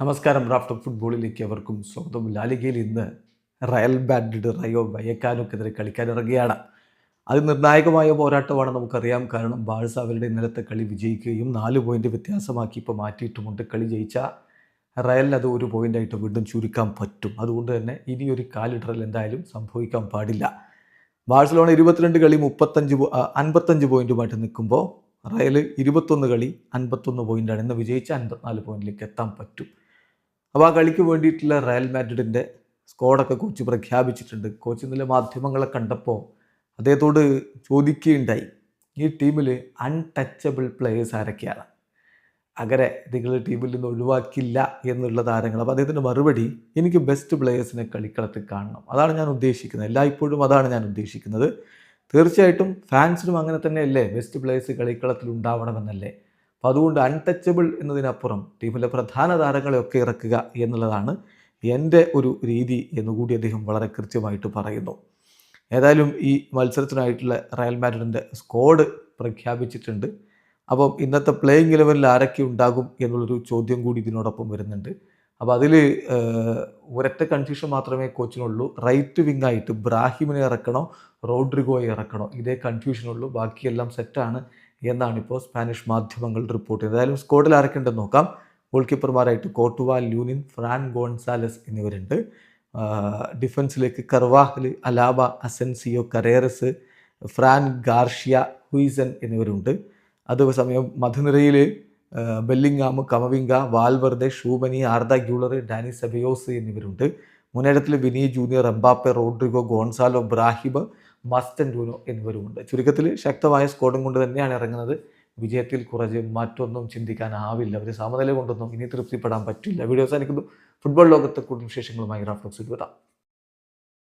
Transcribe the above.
നമസ്കാരം. റാഫ്റ്റ് ഫുട്ബോളിലേക്ക് അവർക്കും സ്വന്തം. ലാലിഗയിൽ ഇന്ന് റയൽ മാഡ്രിഡ് റയോ വയക്കാനോക്കെതിരെ കളിക്കാനിറങ്ങുകയാണ്. അത് നിർണായകമായ പോരാട്ടമാണ് നമുക്കറിയാം. കാരണം ബാഴ്സ അവരുടെ ഇന്നലത്തെ കളി വിജയിക്കുകയും 4 പോയിന്റ് വ്യത്യാസമാക്കി ഇപ്പോൾ മാറ്റിയിട്ടുമുണ്ട്. കളി ജയിച്ച റയലിന് അത് 1 പോയിൻ്റായിട്ട് വീണ്ടും ചുരുക്കാൻ പറ്റും. അതുകൊണ്ട് തന്നെ ഇനിയൊരു കാലിടറൽ എന്തായാലും സംഭവിക്കാൻ പാടില്ല. ബാഴ്സലോണ 22 കളി 55 പോയിന്റുമായിട്ട് നിൽക്കുമ്പോൾ റയൽ 21 കളി 51 പോയിൻ്റാണ്. ഇന്ന് വിജയിച്ച 54 പോയിന്റിലേക്ക് എത്താൻ പറ്റും. അപ്പോൾ ആ കളിക്ക് വേണ്ടിയിട്ടുള്ള റയൽ മാഡ്രിഡിൻ്റെ സ്ക്വാഡൊക്കെ കോച്ച് പ്രഖ്യാപിച്ചിട്ടുണ്ട്. കോച്ച് ഇന്നലെ മാധ്യമങ്ങളെ കണ്ടപ്പോൾ അദ്ദേഹത്തോട് ചോദിക്കുകയുണ്ടായി, ഈ ടീമിൽ അൺടച്ചബിൾ പ്ലെയേഴ്സ് ആരൊക്കെയാണ്, അങ്ങനെ നിങ്ങൾ ടീമിൽ നിന്ന് ഒഴിവാക്കില്ല എന്നുള്ള താരങ്ങൾ. അപ്പോൾ അദ്ദേഹത്തിൻ്റെ മറുപടി, എനിക്ക് ബെസ്റ്റ് പ്ലെയേഴ്സിനെ കളിക്കളത്തിൽ കാണണം, അതാണ് ഞാൻ ഉദ്ദേശിക്കുന്നത്, എല്ലായ്പ്പോഴും അതാണ് ഞാൻ ഉദ്ദേശിക്കുന്നത്. തീർച്ചയായിട്ടും ഫാൻസിനും അങ്ങനെ തന്നെയല്ലേ, ബെസ്റ്റ് പ്ലെയേഴ്സ് കളിക്കളത്തിൽ ഉണ്ടാവണമെന്നല്ലേ. അപ്പോൾ അതുകൊണ്ട് അൺടച്ചബിൾ എന്നതിനപ്പുറം ടീമിലെ പ്രധാന താരങ്ങളെയൊക്കെ ഇറക്കുക എന്നുള്ളതാണ് എൻ്റെ ഒരു രീതി എന്നുകൂടി അദ്ദേഹം വളരെ കൃത്യമായിട്ട് പറയുന്നു. ഏതായാലും ഈ മത്സരത്തിനായിട്ടുള്ള റയൽ മാഡ്രിഡിൻ്റെ സ്ക്വാഡ് പ്രഖ്യാപിച്ചിട്ടുണ്ട്. അപ്പം ഇന്നത്തെ പ്ലേയിങ് 11 ആരൊക്കെ ഉണ്ടാകും എന്നുള്ളൊരു ചോദ്യം കൂടി ഇതിനോടൊപ്പം വരുന്നുണ്ട്. അപ്പോൾ അതിൽ ഒരൊറ്റ കൺഫ്യൂഷൻ മാത്രമേ കോച്ചിനുള്ളൂ. റൈറ്റ് വിങ്ങായിട്ട് ബ്രാഹിമിനെ ഇറക്കണോ റോഡ്രിഗോയെ ഇറക്കണോ, ഇതേ കൺഫ്യൂഷനുള്ളൂ. ബാക്കിയെല്ലാം സെറ്റാണ് എന്നാണ് ഇപ്പോൾ സ്പാനിഷ് മാധ്യമങ്ങൾ റിപ്പോർട്ട് ചെയ്തത്. ഏതായാലും സ്ക്വാഡിൽ ആരൊക്കെ ഉണ്ടെന്ന് നോക്കാം. ഗോൾ കീപ്പർമാരായിട്ട് കോർട്ടുവ, ലൂനിൻ, ഫ്രാൻ ഗോൺസാലസ് എന്നിവരുണ്ട്. ഡിഫൻസിലേക്ക് Carvajal, Alaba, Asencio, Carreras, Fran Garcia, Huijsen എന്നിവരുണ്ട്. അതേസമയം മധ്യനിരയിൽ Bellingham, Camavinga, Valverde, Tchouameni, Arda Guler, Dani Ceballos എന്നിവരുണ്ട്. മുന്നേറ്റത്തിൽ Vini Junior, Mbappe, Rodrygo, Gonzalo, Brahim, Mastantuono എന്നിവരുമുണ്ട്. ചുരുക്കത്തിൽ ശക്തമായ സ്ക്വാഡും കൊണ്ട് തന്നെയാണ് ഇറങ്ങുന്നത്. വിജയത്തിൽ കുറച്ച് മറ്റൊന്നും ചിന്തിക്കാനാവില്ല. ഒരു സമനില കൊണ്ടൊന്നും ഇനി തൃപ്തിപ്പെടാൻ പറ്റില്ല. വീഡിയോ അവസാനിക്കുന്നു. ഫുട്ബോൾ ലോകത്തെ കൂടുതൽ വിശേഷങ്ങളുമായി റാഫ്റ്റോക്സിൽ വരാം.